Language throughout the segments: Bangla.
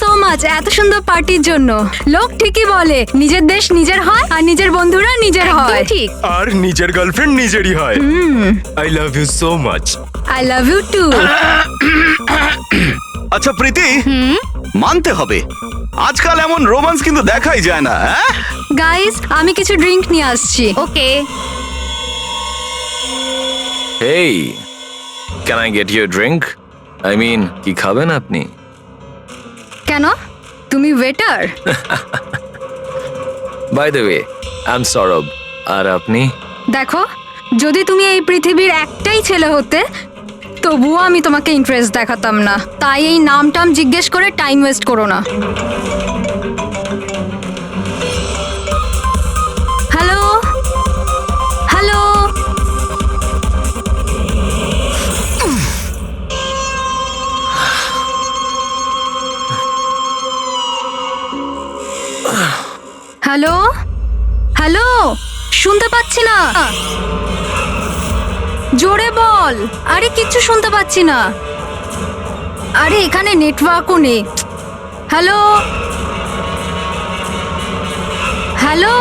সো মাচ এত সুন্দর পার্টির জন্য। লোক ঠিকই বলে নিজের দেশ নিজের হয় আর নিজের বন্ধুরা নিজের হয়। ঠিক। আর নিজের গার্লফ্রেন্ড নিজেরই হয়। I love you so much. I love you too. আচ্ছা প্রীতি, মানতে হবে আজকাল এমন রোমান্স কিন্তু দেখাই যায় না। গাইস আমি কিছু ড্রিঙ্ক নিয়ে আসছি। ওকে। Hey, can I get you a drink? I mean, কি খাবেন আপনি? কেন তুমি waiter? By the way, I'm Saurabh. আর আপনি? দেখো যদি তুমি এই পৃথিবীর একটাই ছেলে হতে তবুও আমি তোমাকে ইন্টারেস্ট দেখাতাম না। তাই এই নামটাম জিজ্ঞেস করে টাইম ওয়েস্ট করো না। হ্যালো হ্যালো, হ্যালো হ্যালো, শুনতে পাচ্ছি না, জোরে বল। আরে কিচ্ছু শুনতে পাচ্ছি না। আরে এখানে নেটওয়ার্কও নেই। Hello hello,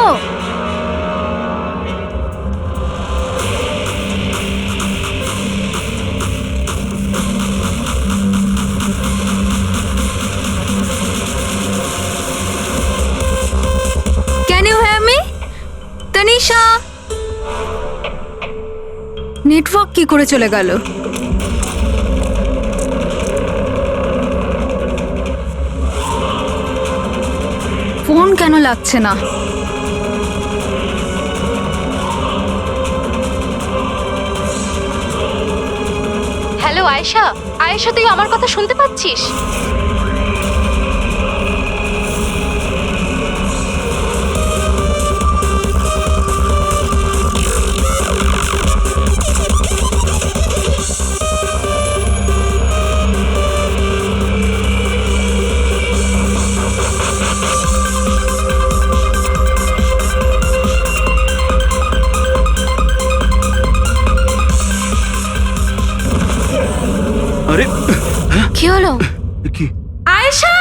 can you hear me? Tanisha, network কি করে চলে গেল? ফোন কেন লাগছে না? হ্যালো আয়েশা, আয়েশা তুই আমার কথা শুনতে পাচ্ছিস? আরে কি হলো? কি? আয়েশা!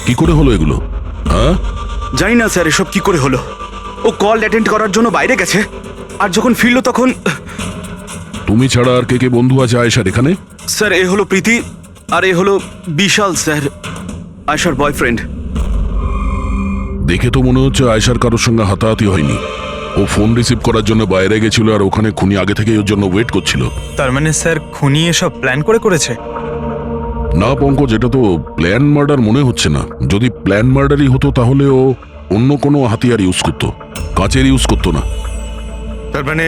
কি করে হলো এগুলো? হ্যাঁ, জানি না স্যার এসব কি করে হলো। ও কল অ্যাটেন্ড করার জন্য বাইরে গেছে, আর যখন ফিরলো তখন। তুমি ছাড়া আর কে কে বন্ধু আছে আয়েশার এখানে? স্যার এ হলো প্রীতি, আর এ হলো বিশাল স্যার, আয়েশার বয়ফ্রেন্ড। দেখে তো মনে হচ্ছে আয়েশার কারোর সঙ্গে হাতাহাতি হয়নি। ও ফোন রিসিভ করার জন্য বাইরে গেছিল আর ওখানে খুনি আগে থেকে ওর জন্য ওয়েট করছিল। তার মানে স্যার খুনি এসব প্ল্যান করে করেছে? না পঙ্কজ, এটা তো প্ল্যান মার্ডার মনে হচ্ছে না। যদি প্ল্যান মার্ডারই হতো তাহলে ও অন্য কোনো হাতিয়ার ইউজ করতো, কাঁচের ইউজ করতো না। তার মানে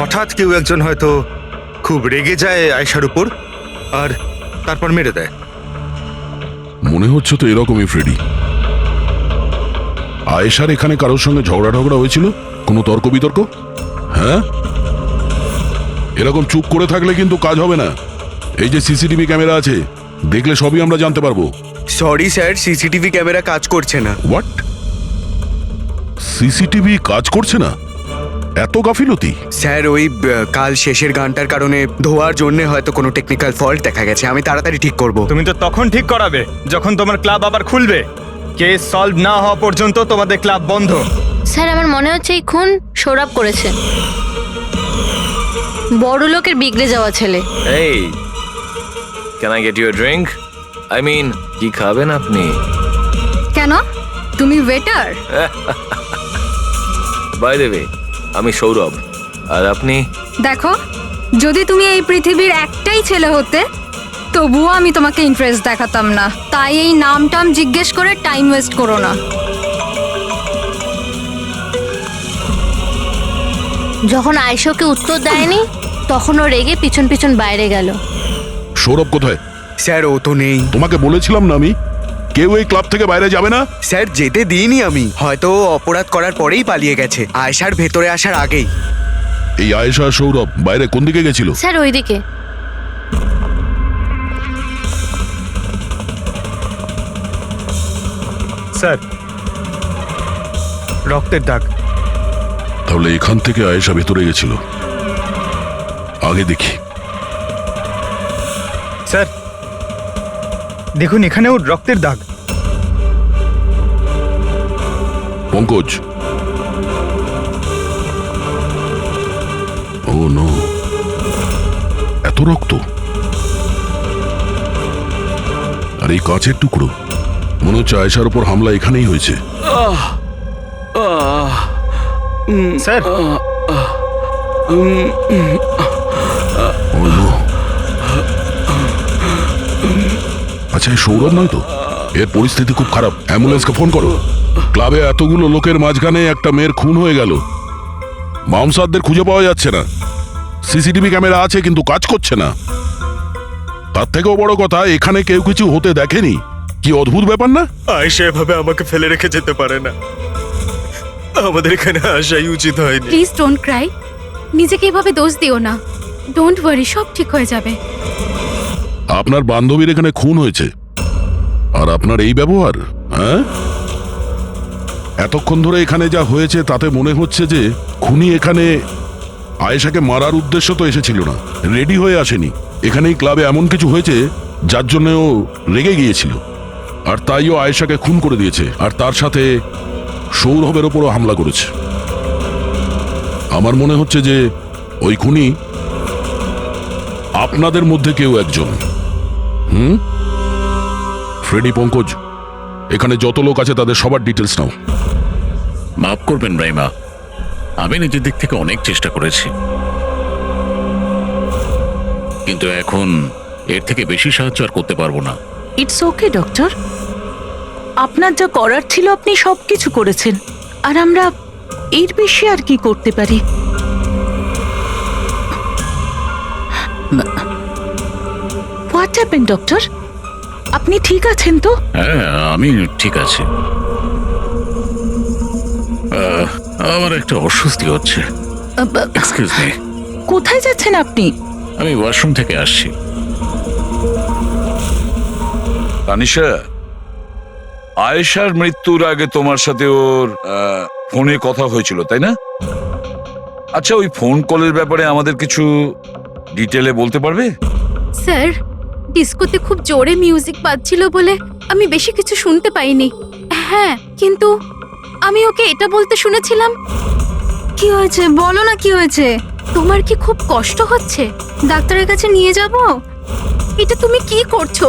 হঠাৎ কেউ একজন হয়তো খুব রেগে যায় আয়েশার উপর আর তারপর মেরে দেয়। মনে হচ্ছে তো এরকমই ফ্রেডি। আয়েশার এখানে কারোর সঙ্গে ঝগড়া হয়েছিল? কোনো তর্ক বিতর্ক? হ্যাঁ, এরকম চুপ করে থাকলে কিন্তু কাজ হবে না। এই যে সিসিটিভি ক্যামেরা আছে, দেখলে সবই আমরা জানতে পারবো। সরি স্যার, সিসিটিভি ক্যামেরা কাজ করছে না। হোয়াট? সিসিটিভি কাজ করছে না? এত গাফিলতি? স্যার ওই কাল শেষের গানটার কারণে ধোয়ার জন্য হয়তো কোনো টেকনিক্যাল ফল্ট দেখা গেছে। আমি তাড়াতাড়ি ঠিক করব। তুমি তো তখন ঠিক করাবে যখন তোমার ক্লাব আবার খুলবে। কেস সলভ না হওয়া পর্যন্ত তোমাদের ক্লাব বন্ধ। স্যার আমার মনে হচ্ছে এই খুন সৌরভ করেছে। বড় লোকের বিগড়ে যাওয়া ছেলে। Hey, can I get you a drink? I mean, কি খাবেন আপনি? কেন তুমি ওয়েটার? By the way, আমি সৌরভ। আর আপনি? দেখো যদি তুমি এই পৃথিবীর একটাই ছেলে হতে তবুও আমি তোমাকে ইন্টারেস্ট দেখাতাম না। তাই এই নামটাম জিজ্ঞেস করে টাইম ওয়েস্ট করো না। যখন আয়েশাকে উত্তর দেয়নি তখন ও রেগে পিছন পিছন বাইরে গেল। সৌরভ কোথায়? স্যার ও তো নেই। তোমাকে বলেছিলাম না আমি, কেউ এই ক্লাব থেকে বাইরে যাবে না। স্যার যেতে দিইনি আমি, হয়তো অপরাধ করার পরেই পালিয়ে গেছে, আয়েশার ভেতরে আসার আগেই। এই আয়েশা সৌরভ বাইরে কোন দিকে গেছিল? স্যার ওইদিকে। স্যার, রক্তের দাগ। তাহলে এখান থেকে আয়েশা ভেতরে গেছিল। আগে দেখি। স্যার দেখুন, এখানেও রক্তের দাগ। পঙ্কজ, ও নো, এত রক্ত! আর এই কাঁচের টুকরো, মনে হচ্ছে আয়েশার উপর হামলা এখানেই হয়েছে। স্যার ও নো। আচ্ছা, এই সৌরভ নয় তো? এর পরিস্থিতি খুব খারাপ, অ্যাম্বুলেন্সকে ফোন করো। ক্লাবে এতগুলো লোকের মাঝখানে একটা মেয়ের খুন হয়ে গেল। মামসাদদের খুঁজে পাওয়া যাচ্ছে না। সিসিটিভি ক্যামেরা আছে কিন্তু কাজ করছে না। তার থেকেও বড় কথা, এখানে কেউ কিছু হতে দেখেনি। কি অদ্ভুত ব্যাপার না? আয়েশা এভাবে আমাকে ফেলে রেখে যেতে পারে না। আমাদের এখানে আসাই উচিত হয়নি। Please don't Cry. নিজেকে এভাবে দোষ দিও না। ডোন্ট ওয়ারি, সব ঠিক হয়ে যাবে। আপনার বান্ধবীর এখানে খুন হয়েছে, আর আপনার এই ব্যবহার? হ্যাঁ, এতক্ষণ ধরে এখানে যা হয়েছে তাতে মনে হচ্ছে যে খুনি এখানে আয়েশাকে মারার উদ্দেশ্য তো এসেছিল না, রেডি হয়ে আসেনি। এখানেই ক্লাবে এমন কিছু হয়েছে যার জন্য ও রেগে গিয়েছিল, আর তাই ও আয়েশাকে খুন করে দিয়েছে, আর তার সাথে সৌরভের ওপরও হামলা করেছে। আমার মনে হচ্ছে যে ওই খুনি আপনাদের মধ্যে কেউ একজন। ফ্রেডি, পঙ্কজ, এখানে যত লোক আছে তাদের সবার ডিটেলস নাও। মাফ করবেন রাইমা, আমি নিজের দিক থেকে অনেক চেষ্টা করেছি, কিন্তু এখন এর থেকে বেশি সাহায্য আর করতে পারবো না। ইটস ওকে ডক্টর, আপনার যা করার ছিল আপনি সবকিছু করেছেন, আর আমরা এর বেশি আর কি করতে পারি? What happen doctor? আপনি ঠিক আছেন তো? হ্যাঁ, আমি ঠিক আছি। আমার একটা অস্বস্তি হচ্ছে। Excuse me. কোথায় যাচ্ছেন আপনি? আমি ওয়াশরুম থেকে আসছি। তানিশা, আয়েশার মৃত্যুর আগে তোমার সাথে ওর ফোনে কথা হয়েছিল, তাই না? আচ্ছা, ওই ফোন কলের ব্যাপারে আমাদের কিছু ডিটেলে বলতে পারবে? স্যার, ডিস্কোতে খুব জোরে মিউজিক বাজছিল বলে আমি বেশি কিছু শুনতে পাইনি। হ্যাঁ, কিন্তু আমি ওকে এটা বলতে শুনেছিলাম, কি হয়েছে বলো না, কি হয়েছে? তোমার কি খুব কষ্ট হচ্ছে? ডাক্তারের কাছে নিয়ে যাব? এটা তুমি কি করছো?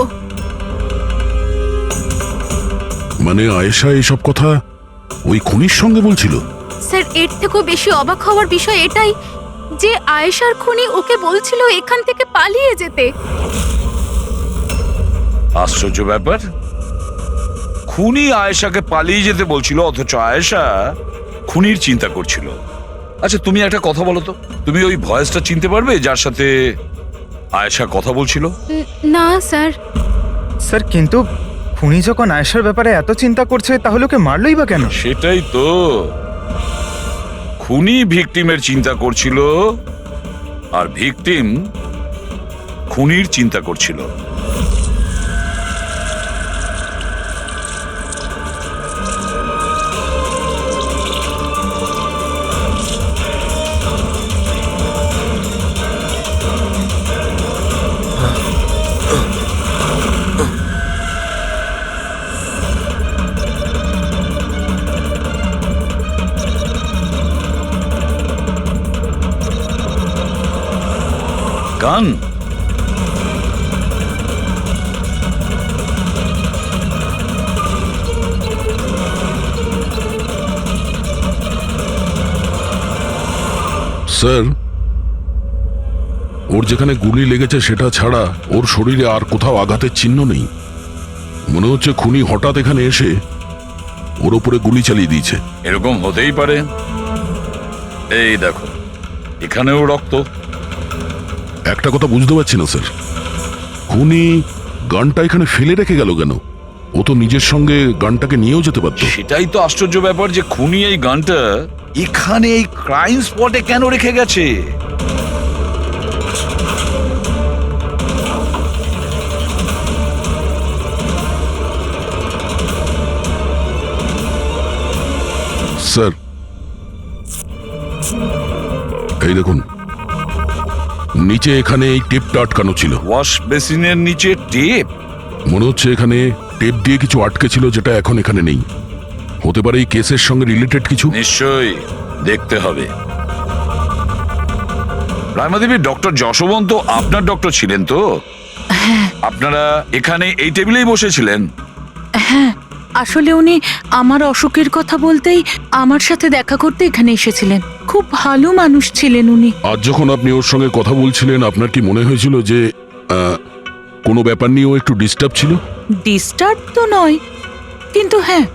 মানে আয়েশা এইসব কথা ওই খুনির সঙ্গে বলছিল? স্যার, এর থেকেও বেশি অবাক হওয়ার বিষয় এটাই যে আয়েশার খুনি ওকে বলছিল এখান থেকে পালিয়ে যেতে। আশ্চর্য ব্যাপার, খুনি আয়েশাকে পালিয়ে যেতে বলছিল, অথচ আয়েশা খুনির চিন্তা করছিল। আচ্ছা, তুমি একটা কথা বলো তো, তুমি ওই ভয়েসটা চিনতে পারবে যার সাথে আয়েশা কথা বলছিল? না স্যার। স্যার, কিন্তু খুনি যখন আয়েশার ব্যাপারে এত চিন্তা করছে, তাহলে ওকে মারলই বা কেন? সেটাই তো, খুনি ভিকটিমের চিন্তা করছিল আর ভিকটিম খুনির চিন্তা করছিল। গান? স্যার, ওর যেখানে গুলি লেগেছে সেটা ছাড়া ওর শরীরে আর কোথাও আঘাতের চিহ্ন নেই। মনে হচ্ছে খুনি হঠাৎ এখানে এসে ওর উপরে গুলি চালিয়ে দিয়েছে। এরকম হতেই পারে। এই দেখো, এখানেও রক্ত। একটা কথা বুঝতে পারছি না স্যার, খুনি গানটা এখানে ফেলে রেখে গেল কেন? ও তো নিজের সঙ্গে গানটাকে নিয়েও যেতে পারত। সেটাই তো আশ্চর্য ব্যাপার যে খুনি এই গানটা এখানে এই ক্রাইম স্পটে কেন রেখে গেছে? এই দেখুন, নিচে এখানে এই টেপটা আটকানো ছিল। ওয়াশ বেসিনের নিচে টেপ? মনে হচ্ছে এখানে টেপ দিয়ে কিছু আটকে ছিল, যেটা এখন এখানে নেই। হতে পারে এই কেসের সঙ্গে রিলেটেড কিছু। নিশ্চয়ই, দেখতে হবে। রাইমা দেবী, ডক্টর যশবন্ত আপনার ডক্টর ছিলেন তো? আপনারা এখানে এই টেবিলেই বসেছিলেন? হ্যাঁ, আসলে উনি আমার অসুখের কথা বলতেই আমার সাথে দেখা করতে এখানে এসেছিলেন। খুব ভালো মানুষ ছিলেন উনি। আজ যখন আপনি ওর সঙ্গে কথা বলছিলেন, আপনার কি মনে হয়েছিল যে কোনো ব্যাপার নিয়ে ও একটু ডিস্টার্ব ছিল? ডিস্টার্ব তো নয়, কিন্তু হ্যাঁ,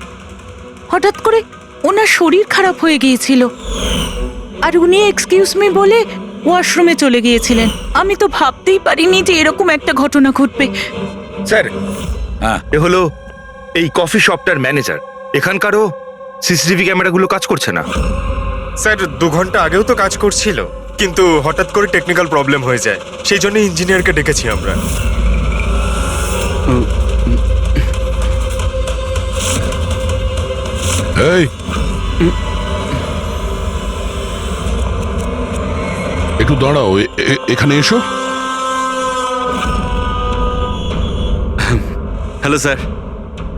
হঠাৎ করে ওনার শরীর খারাপ হয়ে গিয়েছিল আর উনি এক্সকিউজ মি বলে ওয়াশরুমে চলে গিয়েছিলেন। আমি তো ভাবতেই পারিনি যে এরকম একটা ঘটনা ঘটবে। স্যার, হ্যাঁ, এ হলো এই কফি শপটার ম্যানেজার। এখানকারও সিসিটিভি ক্যামেরাগুলো কাজ করছে না। স্যার 2 ঘন্টা আগেও তো কাজ করছিল, কিন্তু হঠাৎ করে টেকনিক্যাল প্রবলেম হয়ে যায়, সেই জন্য ইঞ্জিনিয়ারকে ডেকেছি আমরা। এই, একটু দাঁড়াও, এখানে এসো। হ্যালো স্যার,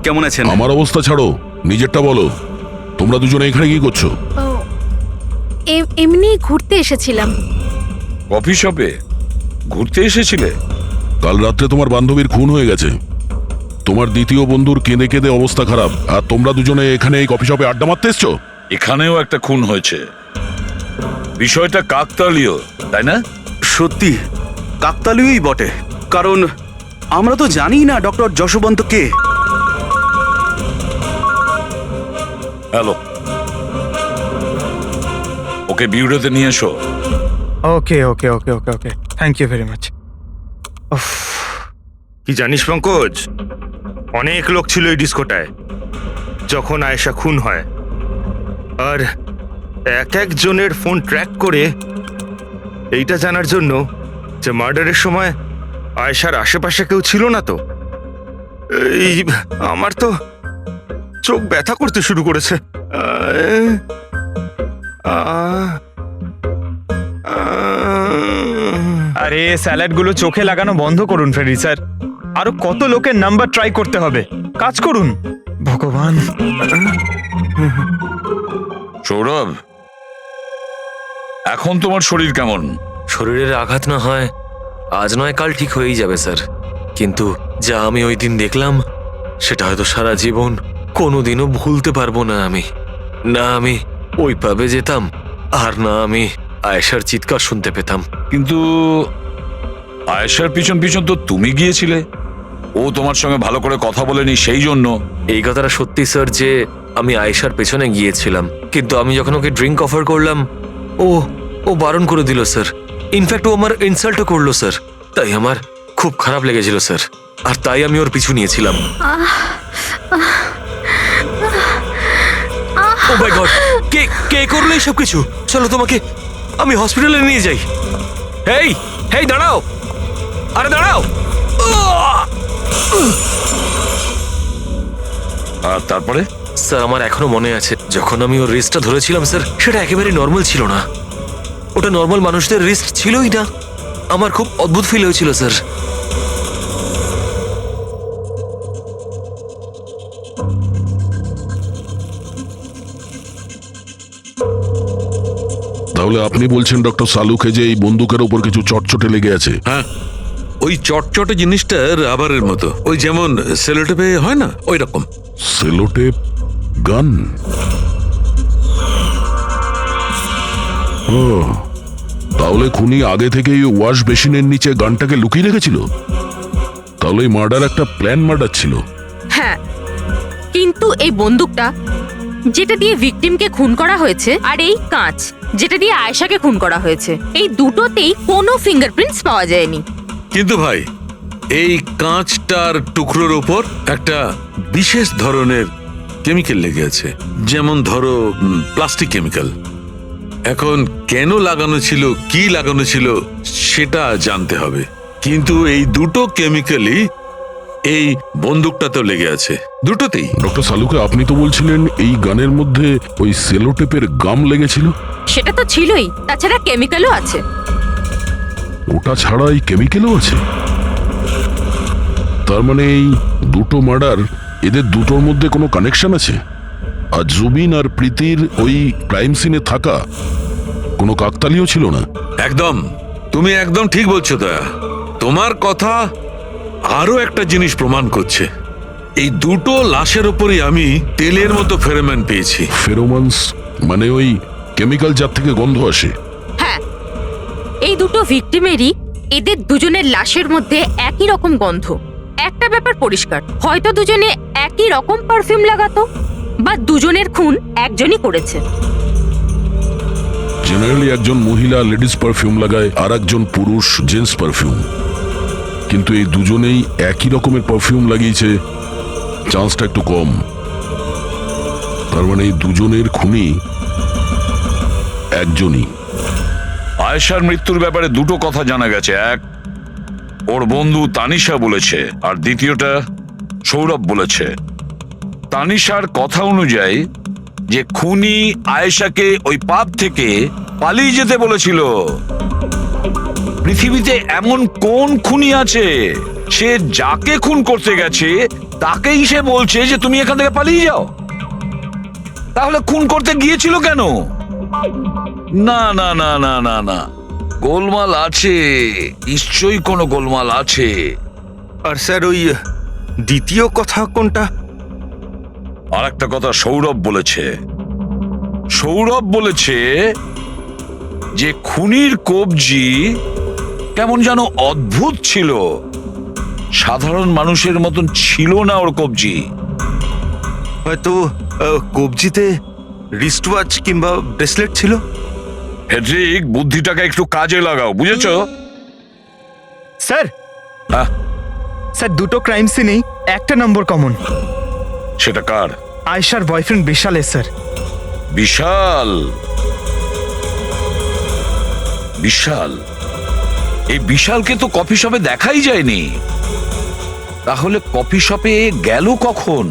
কেমন আছেন? আমার অবস্থা ছাড়ো, নিজেরটা বলো। তোমরা দুজনে এখানে কি করছো? এমনি ঘুরতে এসেছিলাম। কফি শপে ঘুরতে এসেছিলে? কাল রাত্রে তোমার বান্ধবীর খুন হয়ে গেছে। তোমার দ্বিতীয় বন্ধুর কেঁদে কেঁদে অবস্থা খারাপ, আর তোমরা দুজনে এখানে এই কফি শপে আড্ডা মারতে এসছো? এখানেও একটা খুন হয়েছে। বিষয়টা কাকতালীয়, তাই না? সত্যি কাকতালীয়ই বটে, কারণ আমরা তো জানি না ডক্টর যশবন্ত কে। হ্যালো, ওকে বিউরোতে নিয়ে এসো। ওকে ওকে ওকে ওকে ওকে, থ্যাংক ইউ ভেরি মাচ। কি জানিস পঙ্কজ, অনেক লোক ছিল এই ডিস্কোটায় যখন আয়েশা খুন হয়, আর এক একজনের ফোন ট্র্যাক করে এইটা জানার জন্য যে মার্ডারের সময় আয়েশার আশেপাশে কেউ ছিল না। তো এই আমার তো চোখ ব্যথা করতে শুরু করেছে। আরে স্যালাডগুলো চোখে লাগানো বন্ধ করুন ফেরি স্যার। আরো কত লোকের নাম্বার ট্রাই করতে হবে, কাজ করুন। ভগবান। সৌরভ, এখন তোমার শরীর কেমন? শরীরের আঘাত না হয় আজ নয় কাল ঠিক হয়েই যাবে স্যার, কিন্তু যা আমি ওই দিন দেখলাম সেটা হয়তো সারা জীবন কোনোদিনও ভুলতে পারবো না আমি। না আমি ওই পাবে যেতাম, আর না আমি আয়েশার চিৎকার শুনতে পেতাম। কিন্তু আয়েশার পিছন পিছন তো তুমি গিয়েছিলে, ও তোমার সঙ্গে ভালো করে কথা বলেনি সেই জন্য। এই কথাটা সত্যি স্যার যে আমি আয়েশার পেছনে গিয়েছিলাম, কিন্তু আমি যখন ওকে ড্রিঙ্ক অফার করলাম ও বারণ করে দিল স্যার। ইনফ্যাক্ট ও আমার ইনসাল্টও করলো স্যার। তাই আমার খুব খারাপ লেগেছিল স্যার, আর তাই আমি ওর পিছু নিয়েছিলাম। ও মাই গড, কে করলো এইসব কিছু? চলো তোমাকে আমি হসপিটালে নিয়ে যাই। হেই হেই দাঁড়াও, আরে দাঁড়াও। আর তারপরে? স্যার আমার এখনো মনে আছে যখন আমি ওর রিস্টটা ধরেছিলাম স্যার, সেটা একেবারে নর্মাল ছিল না। ওটা নর্মাল মানুষদের রিস্ট ছিলই না। আমার খুব অদ্ভুত ফিল হয়েছিল স্যার। তাহলে আপনি বলছেন ডক্টর সালুকে যে এই বন্দুকের উপর কিছু চটচটে লেগে আছে? হ্যাঁ, ওই চটচটে জিনিসটা রাবারের মতো, ওই যেমন সেলোটেপে হয় না, ওই রকম। সেলোটেপ গান? ও, তাহলে খুনি আগে থেকেই ওয়াশ বেসিনের নিচে গানটাকে লুকিয়ে রেখেছিল। তাহলে এই মার্ডার একটা প্ল্যান মার্ডার ছিল। হ্যাঁ, কিন্তু এই বন্দুকটা যেটা দিয়ে ভিকটিমকে খুন করা হয়েছে, আর এই কাঁচ যেটা দিয়ে আয়েশাকে খুন করা হয়েছে, এই দুটোতেই কোনো ফিঙ্গারপ্রিন্টস পাওয়া যায়নি। কিন্তু ভাই, এই কাঁচটার টুকরোর ওপর একটা বিশেষ ধরনের কেমিক্যাল লেগে আছে, যেমন ধরো প্লাস্টিক কেমিক্যাল। এখন কেন লাগানো ছিল, কি লাগানো ছিল সেটা জানতে হবে, কিন্তু এই দুটো কেমিক্যালই এই বন্দুকটাতেও লেগে আছে, দুটোতেই। ডক্টর সালুকে, আপনি তো বলছিলেন এই গানের মধ্যে ওই সেলোটেপের গাম লেগেছিল। সেটা তো ছিলই, তাছাড়া কেমিক্যালও আছে। ওটা ছাড়া এই কেমিক্যালও আছে? তার মানে এই দুটো মার্ডার, এদের দুটোর মধ্যে কোনো কানেকশন আছে? আর জুবিন আর প্রীতির ওই ক্রাইম সিনে থাকা কোনো কাকতালীয় ছিল না? একদম, তুমি একদম ঠিক বলছো দয়া। তোমার কথা আরো একটা জিনিস প্রমাণ করছে। এই দুটো লাশের উপরই আমি তেলের মতো ফেরোমন পেয়েছি। ফেরোমনস মানে ওই কেমিক্যাল যার থেকে গন্ধ আসে? হ্যাঁ, এই দুটো ভিকটিমেরই এদের দুজনের লাশের মধ্যে একই রকম গন্ধ। একটা ব্যাপার পরিষ্কার, হয়তো দুজনে একই রকম পারফিউম লাগাতো, বা দুজনের খুন একজনই করেছে। জেনারেলি একজন মহিলা লেডিস পারফিউম লাগায়, আর একজন পুরুষ জেন্টস পারফিউম। কিন্তু এই দুজনেই একই রকমের পারফিউম লাগিয়েছে, চান্সটা একটু কম। তার মানে এই দুজনের খুনি একজনই। আয়েশার মৃত্যুর ব্যাপারে দুটো কথা জানা গেছে। এক, ওর বন্ধু তানিশা বলেছে, আর দ্বিতীয়টা সৌরভ বলেছে। তানিশার কথা অনুযায়ী যে খুনি আয়েশাকে ওই পাব থেকে পালিয়ে যেতে বলেছিল। পৃথিবীতে এমন কোন খুনি আছে সে যাকে খুন করতে গেছে তাকেই সে বলছে যে তুমি এখান থেকে পালিয়ে যাও? তাহলে খুন করতে গিয়েছিল কেন? না না না না না না, গোলমাল আছে, নিশ্চয়ই কোনো গোলমাল আছে। আর স্যার ওই দ্বিতীয় কথা কোনটা? আর একটা কথা সৌরভ বলেছে। সৌরভ বলেছে যে খুনির কবজি কেমন যেন অদ্ভুত ছিল, সাধারণ মানুষের মতন ছিল না ওর কবজি। হয়তো কবজিতে রিস্ট ওয়াচ কিংবা ব্রেসলেট ছিল। হেড্রিক, বুদ্ধিটাকে একটু কাজে লাগাও, বুঝেছো? স্যার, হ্যাঁ স্যার দুটো ক্রাইম সিনেই একটা নম্বর কমন। সেটা কার? আয়েশার বয়ফ্রেন্ড বিশালের স্যার। বিশাল? বিশাল? এই বিশালকে তো কফি শপে দেখাই যায়নি, তাহলে কফি শপে গেল কখন?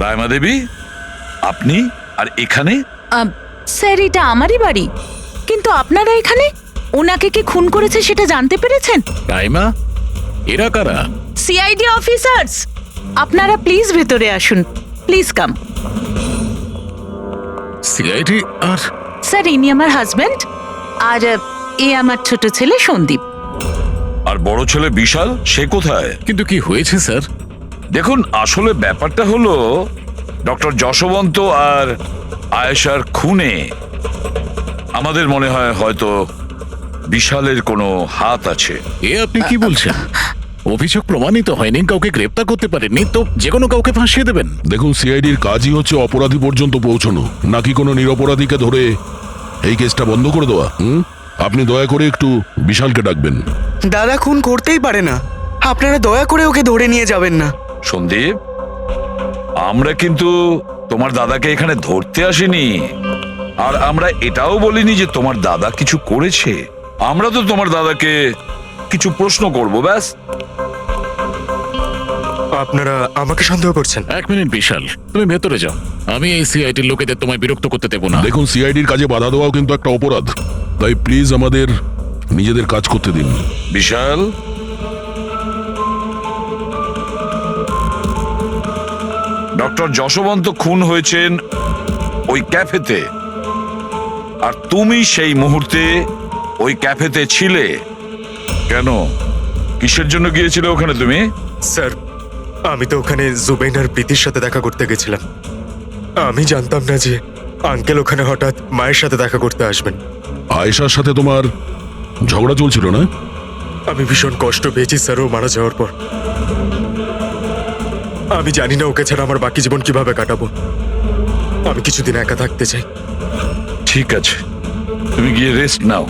রায়মা দেবী, আপনি আর এখানে? স্যার, এটা আমারই বাড়ি, কিন্তু আপনারা এখানে? ওনাকে কি খুন করেছে সেটা জানতে পেরেছেন? রাইমা, এরা কারা? CID officers. আপনারা প্লিজ ভেতরে আসুন, প্লিজ কাম। সিআইডি? আর স্যার, ইনি আমার হাজবেন্ড, আর এ আমার ছোট ছেলে সন্দীপ। আর বড় ছেলে বিশাল, সে কোথায়? কিন্তু কি হয়েছে স্যার? দেখুন, আসলে ব্যাপারটা হলো ডক্টর যশবন্ত আর আয়েশার খুনে আমাদের মনে হয় হয়তো বিশালের কোনো হাত আছে। এ আপনি কি বলছেন? অভিযোগ প্রমাণিত হয়নি, কাউকে গ্রেপ্তার করতে পারেননি, তো যে কোনো কাউকে ফাঁসিয়ে দেবেন? দেখুন, সিআইডির কাজই হচ্ছে অপরাধী পর্যন্ত পৌঁছানো, নাকি কোনো নিরপরাধীকে ধরে এই কেসটা বন্ধ করে দেওয়া। আপনি দয়া করে একটু বিশালকে ডাকবেন। দাদা খুন করতেই পারে না, আপনারা দয়া করে ওকে ধরে নিয়ে যাবেন না। সন্দীপ, আমরা কিন্তু তোমার দাদাকে এখানে ধরতে আসিনি, আর আমরা এটাও বলিনি যে তোমার দাদা কিছু করেছে। আমরা তো তোমার দাদাকে কিছু প্রশ্ন করব, ব্যাস। আপনারা আমাকে সন্দেহ করছেন? এক মিনিট বিশাল, তুমি ভেতরে যাও, আমি এই সিআইডির লোকেদের তোমায় বিরক্ত করতে দেবো না। দেখুন, সিআইডির কাজে বাধা দেওয়াও কিন্তু একটা অপরাধ, তাই প্লিজ আমাদের নিজেদের কাজ করতে দিন। বিশাল, ডক্টর যশবন্ত খুন হয়েছেন ওই ক্যাফেতে, আর তুমি সেই মুহূর্তে ওই ক্যাফেতে ছিলে। কেন, কিসের জন্য গিয়েছিলে ওখানে তুমি? স্যার, আমি তো ওখানে জুবেইন আর প্রীতির সাথে দেখা করতে গেছিলাম। আমি জানতাম না যে আঙ্কেল ওখানে হঠাৎ মায়ের সাথে দেখা করতে আসবেন। আয়েশার সাথে তোমার ঝগড়া চলছিল না? আমি ভীষণ কষ্ট পেয়েছি স্যার ও মারা যাওয়ার পর। আমি জানি না ওকে ছাড়া আমার বাকি জীবন কিভাবে কাটাবো। আমি কিছুদিন একা থাকতে চাই। ঠিক আছে, তুমি গিয়ে রেস্ট নাও।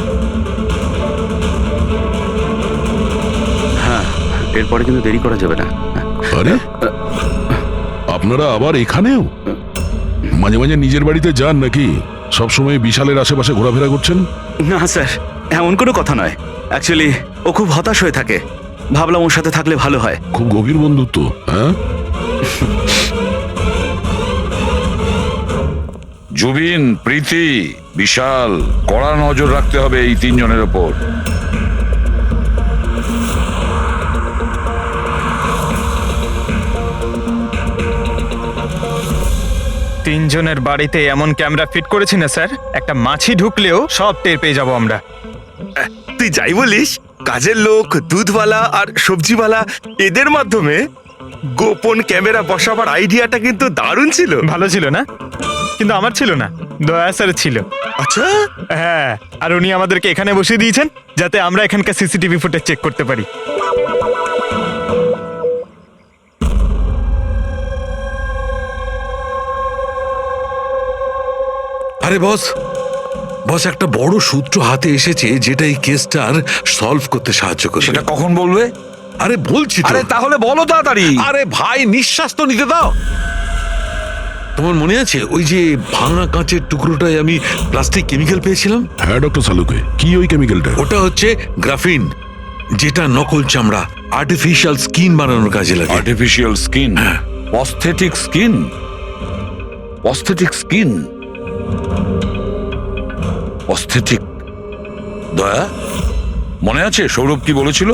হ্যাঁ, এরপরে কিন্তু দেরি করা যাবে না। আরে, আপনারা আবার এখানেও? মাঝে মাঝে নিজের বাড়িতে যান নাকি? সবসময় বিশালের আশেপাশে ঘোরাফেরা করছেন? না স্যার, এমন কোনো কথা নয়। অ্যাকচুয়ালি ও খুব হতাশ হয়ে থাকে, ভাবলাম ওর সাথে থাকলে ভালো হয়। খুব গভীর বন্ধুত্ব, হ্যাঁ? জুবিন, প্রীতি, বিশাল, কড়া নজর রাখতে হবে এই তিনজনের ওপর। তিনজনের বাড়িতে এমন ক্যামেরা ফিট করেছি না স্যার, একটা মাছি ঢুকলেও সব টের পেয়ে যাবো আমরা। তুই যাই বলিস, কাজের লোক, দুধওয়ালা আর সবজিওয়ালা এদের মাধ্যমে গোপন ক্যামেরা বসাবার আইডিয়াটা কিন্তু দারুণ ছিল। ভালো ছিল না? কিন্তু আমার ছিল না, দয়া স্যার ছিল। আচ্ছা, হ্যাঁ, আর উনি আমাদেরকে এখানে বসিয়ে দিয়েছেন যাতে আমরা এখানকার সিসিটিভি ফুটেজ চেক করতে পারি। আরে বস, বস একটা বড় সূত্র হাতে এসেছে যেটা এই কেসটার সলভ করতে সাহায্য করবে। সেটা কখন বলবে? আরে বলছি তো। আরে তাহলে বলো তাড়াতাড়ি। আরে ভাই, নিঃশ্বাস তো নিতে দাও। তোমার মনে আছে ওই যে ভাঙা কাঁচের টুকরোটায় আমি প্লাস্টিক কেমিক্যাল পেয়েছিলাম? হ্যাঁ ডক্টর সালুকে, কি ওই কেমিক্যালটা? ওটা হচ্ছে গ্রাফিন, যেটা নকল চামড়া, আর্টিফিশিয়াল স্কিন বানানোর কাজে লাগে। Artificial skin, prosthetic skin, prosthetic skin, prosthetic. দয়া, মনে আছে সৌরভ কি বলেছিল?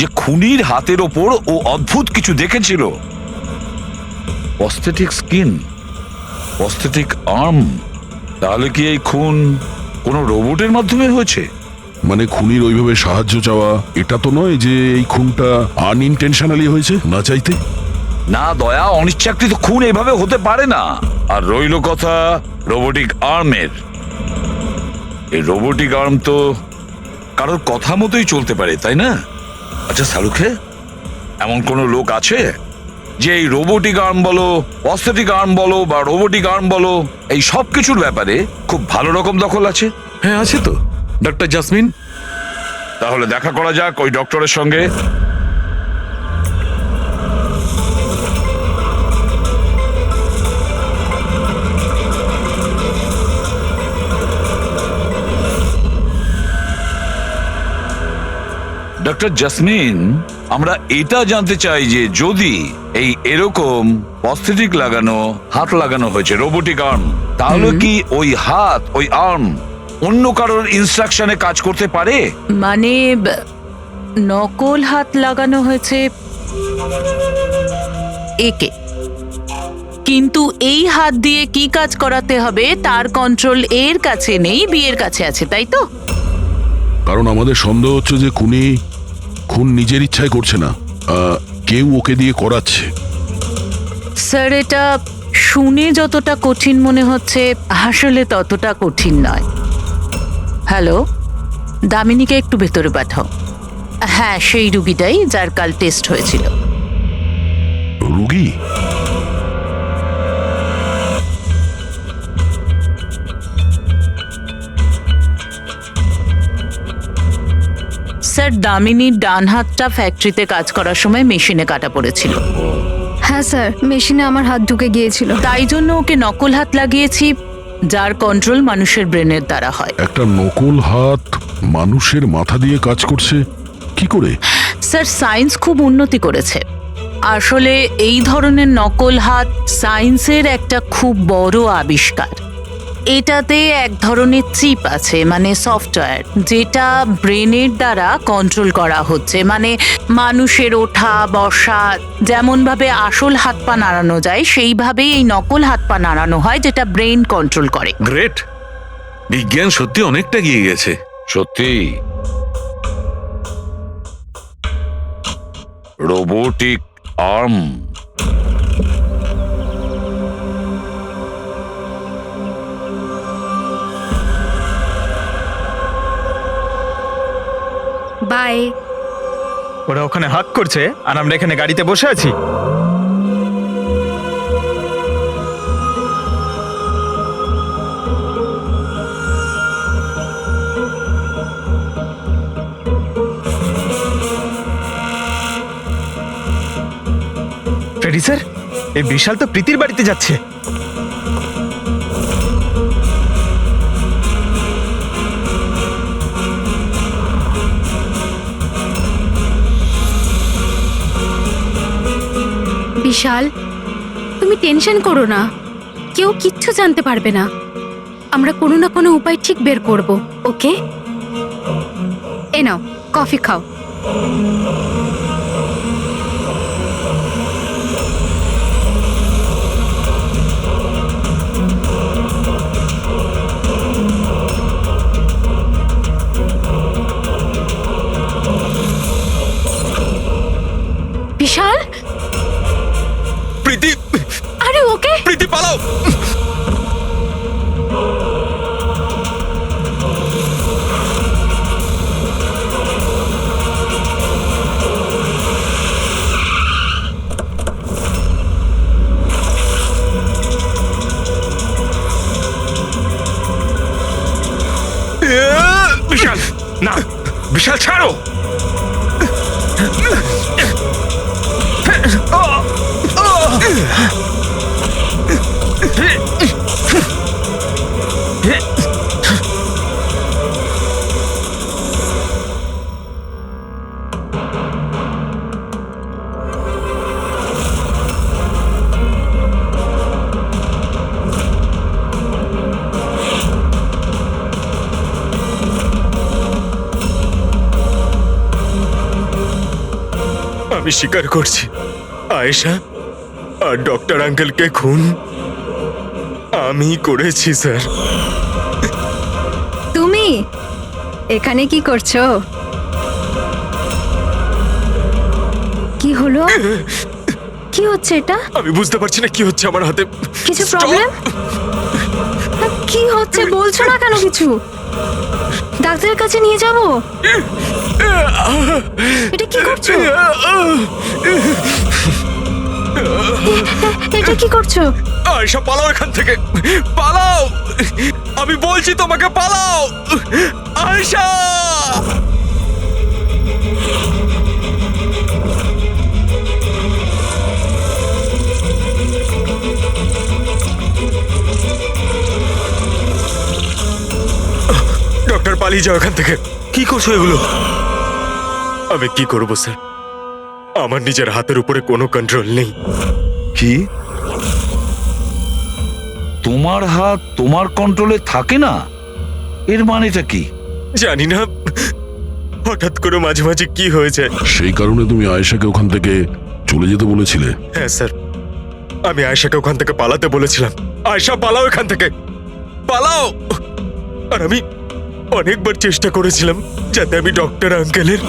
যে খুনির হাতের ওপর ও অদ্ভুত কিছু দেখেছিল। Prosthetic skin, prosthetic arm. তাহলে কি এই খুন কোনো রোবটের মাধ্যমে হয়েছে? মানে খুনির ওইভাবে সাহায্য চাওয়া এটা তো নয় যে এই খুনটা আনইনটেনশনালি হয়েছে, না চাইতে? না দয়া, অনিচ্ছাকৃত খুন এভাবে হতে পারে না। আর রইল কথা রোবোটিক আর্মের। এই রোবোটিক আর্ম তো কারোর কথা মতোই চলতে পারে, তাই না? আচ্ছা শাহরুখে, এমন কোন লোক আছে যে এই রোবোটিক আর্ম বলো, প্রস্থেটিক আর্ম বলো বা রোবোটিক আর্ম বলো, এই সব কিছুর ব্যাপারে খুব ভালো রকম দখল আছে? হ্যাঁ আছে তো, ডক্টর জাসমিন। তাহলে দেখা করা যাক ওই ডক্টরের সঙ্গে। ডক্টর জাসমিন, আমরা এটা জানতে চাই যে যদি এই এরকম প্রস্থেটিক লাগানো হাত লাগানো হয়েছে, রোবোটিক আর্ম, তাহলে কি ওই হাত, ওই আর্ম অন্য কারোর ইনস্ট্রাকশনে কাজ করতে পারে? মানে নকল হাত লাগানো হয়েছে একে, কিন্তু এই হাত দিয়ে কি কাজ করাতে হবে তার কন্ট্রোল এর কাছে নেই, বিয়ের কাছে আছে, তাই তো? কারণ আমাদের সন্দেহ হচ্ছে যে খুন নিজের ইচ্ছায় করছে না, কেউ ওকে দিয়ে করাচ্ছে। স্যার, এটা শুনে যতটা কঠিন মনে হচ্ছে আসলে ততটা কঠিন নয়। হ্যালো, দামিনীকে একটু ভেতরে পাঠাও। হ্যাঁ, সেই রুগীটাই যার কাল টেস্ট হয়েছিল। রুগী? স্যার, দামিনীর ডান হাতটা ফ্যাক্টরিতে কাজ করার সময় মেশিনে কাটা পড়েছিল। হ্যাঁ স্যার, মেশিনে আমার হাত ঢুকে গিয়েছিল। তাই জন্য ওকে নকল হাত লাগিয়েছি, যার কন্ট্রোল মানুষের ব্রেনের দ্বারা হয়। একটা নকল হাত মানুষের মাথা দিয়ে কাজ করছে কি করে? স্যার, সায়েন্স খুব উন্নতি করেছে। আসলে এই ধরনের নকল হাত সায়েন্সের একটা খুব বড় আবিষ্কার। এটাতে এক ধরনের চিপ আছে, মানে সফটওয়্যার, যেটা ব্রেনের দ্বারা কন্ট্রোল করা হচ্ছে। মানে মানুষের ওঠা বসা যেমন ভাবে আসল হাত পা নাড়ানো যায়, সেইভাবেই এই নকল হাত পা নাড়ানো হয়, যেটা ব্রেন কন্ট্রোল করে। গ্রেট, বিজ্ঞান সত্যি অনেকটা এগিয়ে গেছে। সত্যি রোবোটিক আর্ম। বাই। ওরা ওখানে হাক করছে আর আমরা এখানে গাড়িতে বসে আছি। ফ্রেডি স্যার, এই বিশাল তো প্রীতির বাড়িতে যাচ্ছে। বিশাল, তুমি টেনশন করো না, কেউ কিচ্ছু জানতে পারবে না। আমরা কোনো না কোনো উপায় ঠিক বের করব, ওকে? এ নাও, কফি খাও। বিশাল, প্রীতি, আরে ওকে? প্রীতি পালাও। বিশাল, না, বিশাল ছাড়ো। আমি স্বীকার করছি, আয়েশা আর ডক্টর আঙ্কেলকে খুন আমি করেছি স্যার। তুমি এখানে কি করছো? কি হলো? কি হচ্ছে এটা? আমি বুঝতে পারছি না কি হচ্ছে আমার হাতে। কিছু Stop! প্রবলেম? কি হচ্ছে বলছো না কেন কিছু? ডাক্তারের কাছে নিয়ে যাব? এটা কি করছো? এটা কি করছো? আয়েশা পালাও এখান থেকে, পালাও! আমি বলছি তোমাকে পালাও, আয়েশা! ডক্টর, পালিয়ে যাও এখান থেকে। কি করছো এগুলো? আমি কি করব স্যার? আমার নিজের হাতের উপরে কোনো কন্ট্রোল নেই। কি তোমার হাত তোমার কন্ট্রোলে থাকে না? এর মানেটা কি? জানি না, হঠাৎ করে মাঝে মাঝে কি হয়ে যায়। সেই কারণে তুমি আয়েশাকে ওখান থেকে চলে যেতে বলেছিলে? হ্যাঁ স্যার, আমি আয়েশাকে ওখান থেকে পালাতে বলেছিলাম। আয়েশা পালাও এখান থেকে, পালাও! আর আমি অনেকবার চেষ্টা করেছিলাম যাতে আমি ডক্টর আঙ্কেলের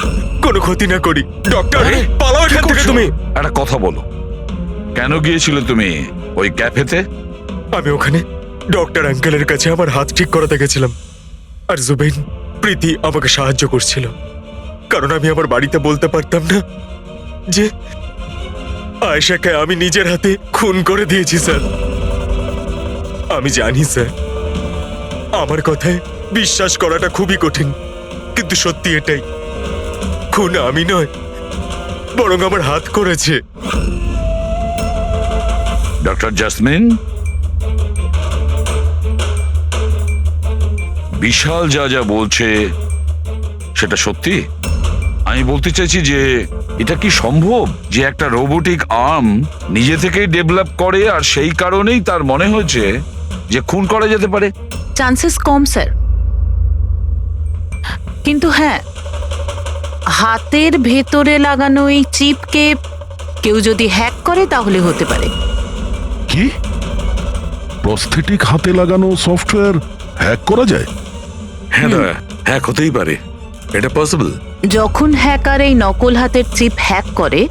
কোনো ক্ষতি না করি। ডক্টর, পালাও এখান থেকে তুমি। একটা কথা বলো, কেন গিয়েছিলে তুমি ওই ক্যাফেতে? আমি ওখানে ডক্টর আঙ্কেলের কাছে আমার হাত ঠিক করাতে গেছিলাম, আর জুবেইন, প্রীতি আমাকে সাহায্য করছিল, কারণ আমি আমার বাড়িতে বলতে পারতাম না যে আয়েশাকে আমি নিজের হাতে খুন করে দিয়েছি স্যার। আমি জানি স্যার, আমার কথায় বিশ্বাস করাটা খুবই কঠিন, কিন্তু সত্যি এটাই, খুন আমি নয়, বরং আমার হাত করেছে। ডক্টর জাসমিন, বিশাল যা যা বলছে সেটা সত্যি? আমি বলতে চাইছি যে এটা কি সম্ভব যে একটা রোবোটিক আর্ম নিজে থেকেই ডেভেলপ করে আর সেই কারণেই তার মনে হয়েছে যে খুন করা যেতে পারে? চান্সেস কম স্যার, কিন্তু হ্যাঁ, হাতের ভেতরে লাগানো এই চিপকে কেউ যদি হ্যাক করে তাহলে হতে পারে। কি? প্রস্থেটিক হাতে লাগানো সফটওয়্যার হ্যাক করা যায়? হ্যাঁ দাদা, হ্যাক হতেই পারে, এটা পসিবল। যখন হ্যাকার এই নকল হাতের চিপ হ্যাক করে,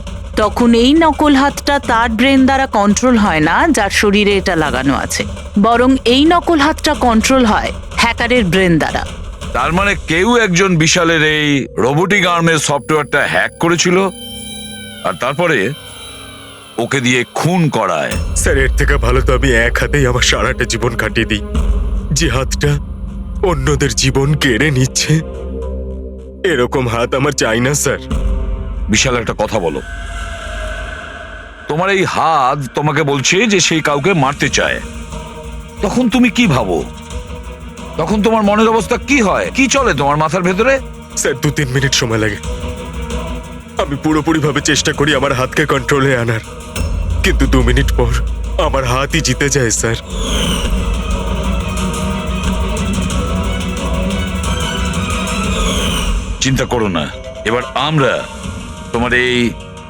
তখন এই নকল হাতটা তার ব্রেন দ্বারা কন্ট্রোল হয় না যার শরীরে এটা লাগানো আছে, বরং এই নকল হাতটা কন্ট্রোল হয় হ্যাকারের ব্রেন দ্বারা। তার মানে কেউ একজন বিশালের এই রোবোটিক আর্মের সফটওয়্যারটা হ্যাক করেছিল আর তারপরে ওকে দিয়ে খুন করায়। স্যার, এর থেকে ভালো তো আমি এক হাতেই আমার সারাটা জীবন কাটিয়ে দিই। যে হাতটা অন্যদের জীবন কেড়ে নিচ্ছে, এরকম হাত আমার চাই না স্যার। বিশাল, একটা কথা বলো, তোমার এই হাত তোমাকে বলছে যে সেই কাউকে মারতে চায়, তখন তুমি কি ভাবো? তখন তোমার মনের অবস্থা কি হয়? কি চলে তোমার মাথার ভেতরে? স্যার, 2-3 মিনিট সময় লাগে। আমি পুরোপুরি ভাবে চেষ্টা করি আমার হাতকে কন্ট্রোলে আনার, কিন্তু 2 মিনিট পর আমার হাতই জিতে যায় স্যার। চিন্তা করো না, এবার আমরা তোমার এই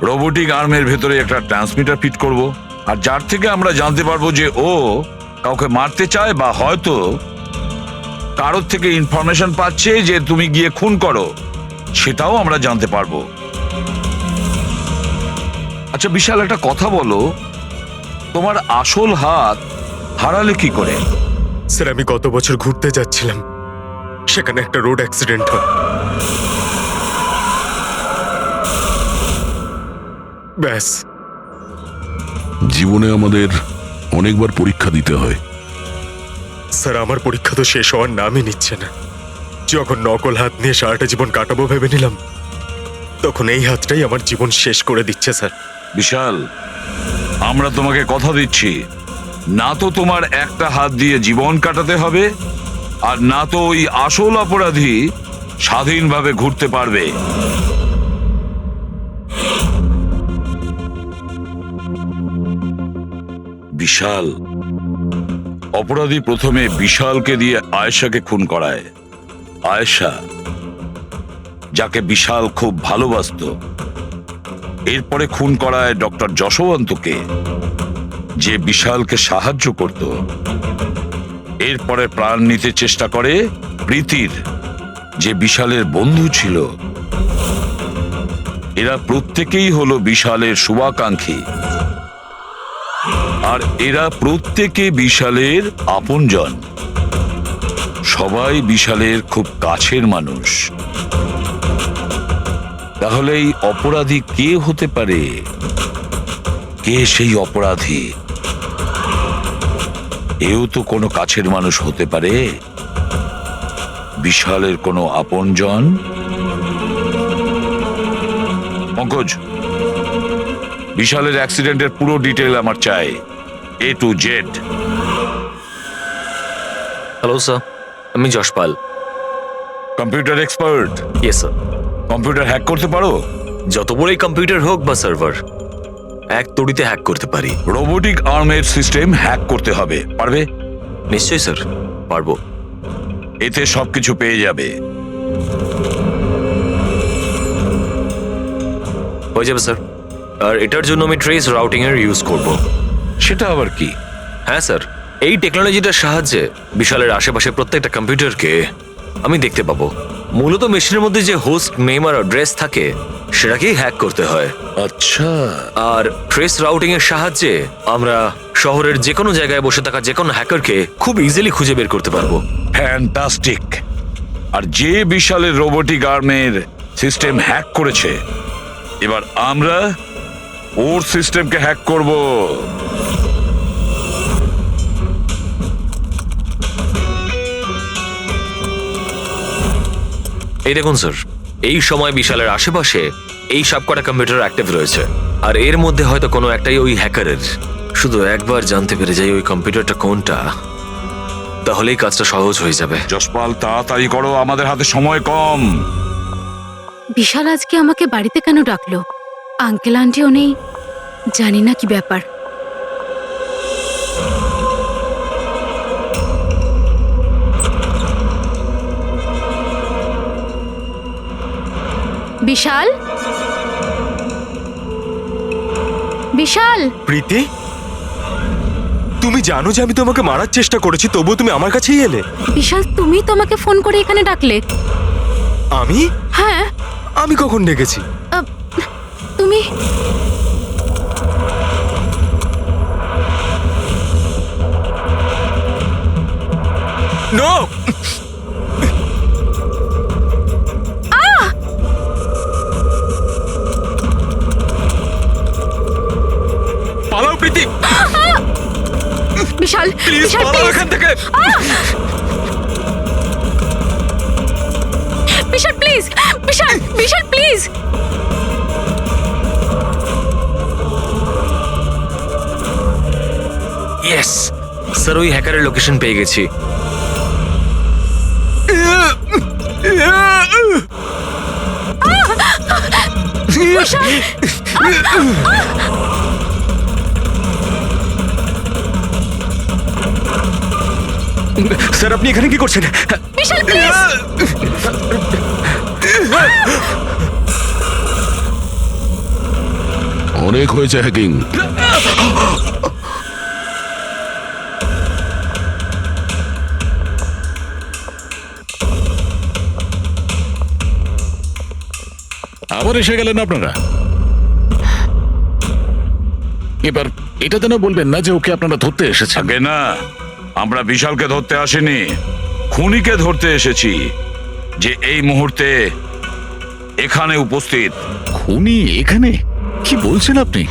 রোবোটিক আর্মের ভেতরে একটা ট্রান্সমিটার ফিট করব, আর যার থেকে আমরা জানতে পারবো যে ও কাউকে মারতে চায় বা হয়তো কারোর থেকে ইনফরমেশন পাচ্ছে যে তুমি গিয়ে খুন করো, সেটাও আমরা জানতে পারবো। আচ্ছা বিশাল, একটা কথা বলো, তোমার আসল হাত হারালে কি করে? স্যার আমি গত বছর ঘুরতে যাচ্ছিলাম, সেখানে একটা রোড অ্যাক্সিডেন্ট হয়। ব্যাস। জীবনে আমাদের অনেকবার পরীক্ষা দিতে হয়। স্যার আমার পরীক্ষা তো শেষ হওয়ার নামই নিচ্ছে না। যখন নকল হাত নিয়ে সারাটা জীবন কাটাবো ভেবে নিলাম, তখন এই হাতটাই আমার জীবন শেষ করে দিচ্ছে স্যার। বিশাল, আমরা তোমাকে কথা দিচ্ছি, না তো তোমার একটা হাত দিয়ে জীবন কাটাতে হবে, আর না তো ওই আসল অপরাধী স্বাধীনভাবে ঘুরতে পারবে। বিশাল, অপরাধী প্রথমে বিশালকে দিয়ে আয়েশাকে খুন করায়। আয়েশা, যাকে বিশাল খুব ভালোবাসতো, এরপরে খুন করায় ডক্টর যশবন্তকে, যে বিশালকে সাহায্য করত। এরপরে প্রাণ নিতে চেষ্টা করে প্রীতির, যে বিশালের বন্ধু ছিল। এরা প্রত্যেকেই হলো বিশালের শুভাকাঙ্ক্ষী, আর এরা প্রত্যেকে বিশালের আপনজন। সবাই বিশালের খুব কাছের মানুষ। তাহলে এই অপরাধী কে হতে পারে? কে সেই অপরাধী? এও তো কোনো কাছের মানুষ হতে পারে, বিশালের কোনো আপনজন। পঙ্কজ, বিশালের অ্যাক্সিডেন্টের পুরো ডিটেল আমার চাই, A to Z। Hello sir, আমি Jaspal. Computer expert? Yes sir. Computer hack করতে পারো? যত বড়ই কম্পিউটার হোক বা সার্ভার, এক তড়িতে হ্যাক করতে পারি। রোবোটিক আর্মের সিস্টেম হ্যাক করতে হবে, পারবে? নিশ্চয়ই স্যার, পারবো। এতে সবকিছু পেয়ে যাবে। হয়ে যাবে স্যার। আর এটার জন্য আমি ট্রেস রাউটিং এর ইউজ করব। সেটা আবার কি? হ্যাঁ স্যার, এই টেকনোলজিটার সাহায্যে বিশালের আশেপাশে প্রত্যেকটা কম্পিউটারকে আমি দেখতে পাবো। মূলত মেশিনের মধ্যে যে হোস্ট নেম আর অ্যাড্রেস থাকে সেটাকেই হ্যাক করতে হয়। আচ্ছা। আর ট্রেস রাউটিং এর সাহায্যে আমরা শহরের যে কোনো জায়গায় বসে থাকা যে কোনো হ্যাকারকে খুব ইজিলি খুঁজে বের করতে পারবো। ফ্যান্টাস্টিক। আর যে বিশালের রোবোটিক আর্মের সিস্টেম হ্যাক করেছে, এবার আমরা ওর সিস্টেমকে হ্যাক করব। এই দেখুন স্যার, এই সময় বিশালের আশেপাশে এই সবকটা কম্পিউটার অ্যাক্টিভ রয়েছে, আর এর মধ্যে হয়তো কোনো একটাই ওই হ্যাকারের। শুধু একবার জানতে পেরে যাই ওই কম্পিউটারটা কোনটা, তাহলেই কাজটা সহজ হয়ে যাবে। যশপাল, তাড়াতাড়ি করো, আমাদের হাতে সময় কম। বিশাল আজকে আমাকে বাড়িতে কেন ডাকলো? আঙ্কেল আন্টিও নেই, জানি না কি ব্যাপার। বিশাল, বিশাল। প্রীতি, তুমি জানো যে আমি তোমাকে মারার চেষ্টা করেছি, তবুও তুমি আমার কাছেই এলে। বিশাল, তুমি তো আমাকে ফোন করে এখানে ডাকলে। আমি? হ্যাঁ। আমি কখন ডেকেছি? তুমি নো। পালাও প্রীতি। বিশাল, প্লিজ বিশাল, পালাও please। এখান থেকে। Vishal please, Vishal, Vishal please. Yes sir, ওই হ্যাকারের লোকেশন পেয়ে গেছি। স্যার আপনি এখানে কি করছেন? বিশাল প্লিজ অনেক হয়েছে হ্যাকিং। আবার এসে গেলেন আপনারা। এবার এটা যেন বলবেন না যে ওকে আপনারা ধরতে এসেছেন। আগে না, আমরা বিশালকে ধরতে আসিনি, খুনিকে ধরতে এসেছি, যে এই মুহূর্তে এখানে উপস্থিত। খুনি এখানে? কি বলছেন আপনি?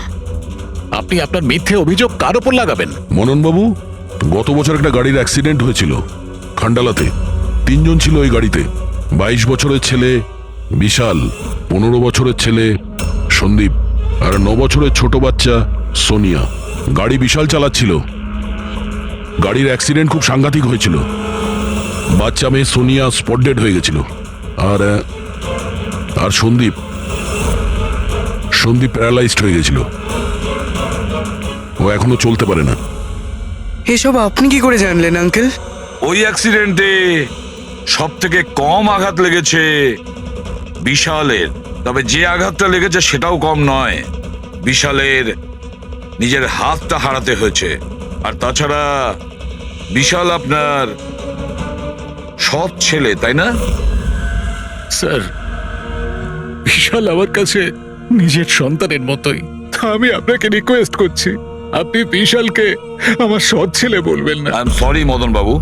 আপনি আপনার মিথ্যে অভিযোগ কার ওপর লাগাবেন? মনন বাবু, গত বছর একটা গাড়ির অ্যাক্সিডেন্ট হয়েছিল খান্ডালাতে। 3 জন ছিল ওই গাড়িতে। 22 বছরের ছেলে বিশাল, 15 বছরের ছেলে সন্দীপ, আর 9 বছরের ছোট বাচ্চা সোনিয়া। গাড়ি বিশাল চালাচ্ছিল। গাড়ির অ্যাক্সিডেন্ট খুব সাংঘাতিক হয়েছিল। বাচ্চা মেয়ে সোনিয়া স্পট ডেড হয়ে গেছিল। আর আর সন্দীপ প্যারালাইজড হয়ে গেছিল। ও এখনো চলতে পারে না। এসব আপনি কি করে জানলেন আঙ্কেল? ওই অ্যাক্সিডেন্টে সব থেকে কম আঘাত লেগেছে বিশালের, তবে যে আঘাতটা লেগেছে সেটাও কম নয়। বিশালের নিজের হাতটা হারাতে হয়েছে। আর তাছাড়া বিশাল আপনার সৎ ছেলে, তাই না? স্যার, বিশাল আমার কাছে নিজের সন্তানের মতোই। আমি আপনাকে রিকোয়েস্ট করছি, আপনি বিশালকে আমার সৎ ছেলে বলবেন না। আই এম সরি মদন বাবু,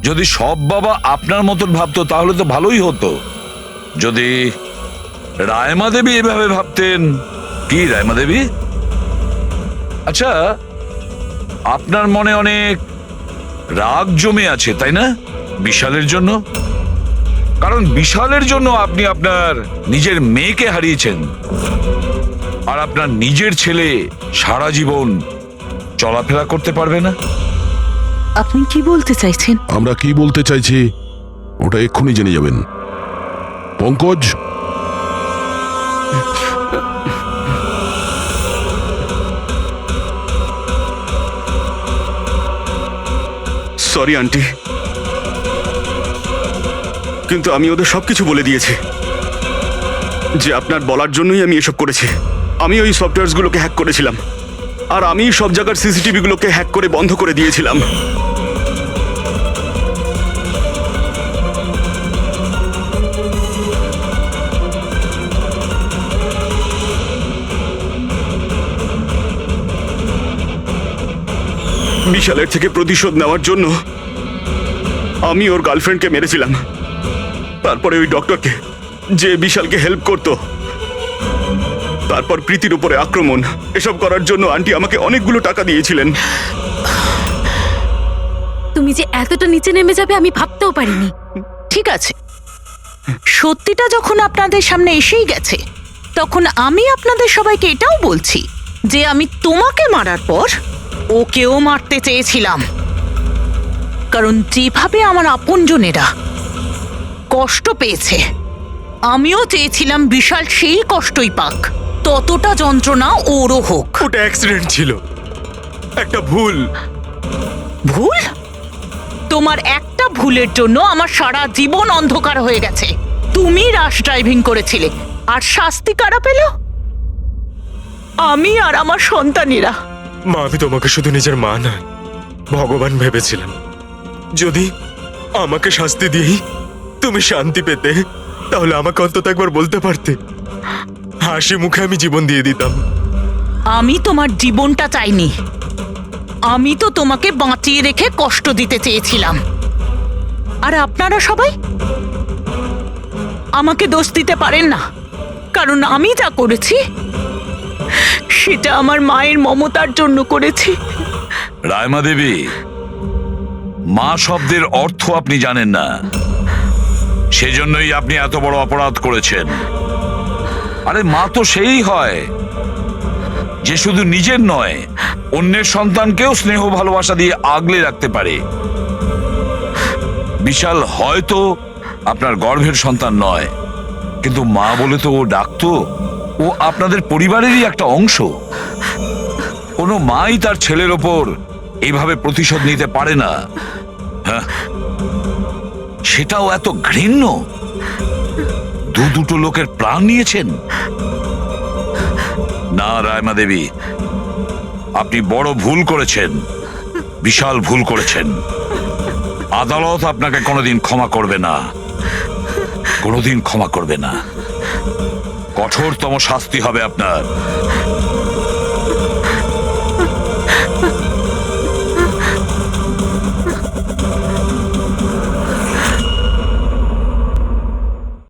যদি সব বাবা আপনার মতন ভাবতো তাহলে তো ভালোই হতো। যদি রায়মা দেবী এভাবে ভাবতেন। কি রায়মা দেবী? আচ্ছা, আপনার মনে অনেক রাগ জমে আছে, তাই না বিশালের জন্য? কারণ বিশালের জন্য আপনি আপনার নিজের মেয়েকে হারিয়েছেন, আর আপনার নিজের ছেলে সারা জীবন চলাফেরা করতে পারবে না। আপনি কি বলতে চাইছেন? আমরা কি বলতে চাইছি ওটা এক্ষুনি জেনে যাবেন। পঙ্কজ, সরি আন্টি, কিন্তু আমি ওদের সবকিছু বলে দিয়েছি যে আপনার বলার জন্যই আমি এসব করেছি। আমি ওই সফটওয়্যারগুলোকে হ্যাক করেছিলাম, আর আমি সব জায়গার সিসিটিভিগুলোকে হ্যাক করে বন্ধ করে দিয়েছিলাম। বিশালের থেকে প্রতিশোধ নেওয়ার জন্য আমি ওর গার্লফ্রেন্ডকে মেরেছিলাম। তারপরে ওই ডক্টরকে, যে বিশালকে হেল্প করতো, তারপর প্রীতির উপরে আক্রমণ। এসব করার জন্য আন্টি আমাকে অনেকগুলো টাকা দিয়েছিলেন। তুমি যে এতটা নিচে নেমে যাবে আমি ভাবতেও পারিনি। ঠিক আছে, সত্যিটা যখন আপনাদের সামনে এসেই গেছে, তখন আমি আপনাদের সবাইকে এটাও বলছি যে আমি তোমাকে মারার পর ওকেও মারতে চেয়েছিলাম। কারণ যেভাবে আমার আপনজনেরা কষ্ট পেয়েছে, আমিও চেয়েছিলাম বিশাল সেই কষ্টই পাক, ততটা যন্ত্রণা ওরও হোক। ওটা অ্যাক্সিডেন্ট ছিল, একটা ভুল। ভুল? তোমার একটা ভুলের জন্য আমার সারা জীবন অন্ধকার হয়ে গেছে। তুমি রাশ ড্রাইভিং করেছিলে, আর শাস্তি কারা পেল? আমি আর আমার সন্তানেরা। মা, আমি তোমাকে শুধু নিজের মা নয়, ভগবান ভেবেছিলাম। যদি আমাকে শাস্তি দিয়েই তুমি শান্তি পেতে, তাহলে আমাকে অন্তত একবার বলতে পারতে। হাসি মুখে আমি জীবন দিয়ে দিতাম। আমি তোমার জীবনটা চাইনি, আমি তো তোমাকে বাঁচিয়ে রেখে কষ্ট দিতে চেয়েছিলাম। আর আপনারা সবাই আমাকে দোষ দিতে পারেন না, কারণ আমি যা করেছি সেটা আমার মায়ের মমতার জন্য করেছি। রায়মা দেবী, মা শব্দের অর্থ আপনি জানেন না, সেজন্যই আপনি এত বড় অপরাধ করেছেন। আরে মা তো সেই হয় যে শুধু নিজের নয়, অন্যের সন্তানকেও স্নেহ ভালোবাসা দিয়ে আগলে রাখতে পারে। বিশাল হয়তো আপনার গর্ভের সন্তান নয়, কিন্তু মা বলে তো ও ডাকতো। ও আপনাদের পরিবারেরই একটা অংশ। কোনো মাই তার ছেলের ওপর এইভাবে প্রতিশোধ নিতে পারে না। হ্যাঁ সেটাও এত ঘৃণ্য, দুটো লোকের প্রাণ নিয়েছেন। না রায়মা দেবী, আপনি বড় ভুল করেছেন, বিশাল ভুল করেছেন। আদালত আপনাকে কোনোদিন ক্ষমা করবে না, কোনোদিন ক্ষমা করবে না। কঠোরতম শাস্তি হবে আপনার।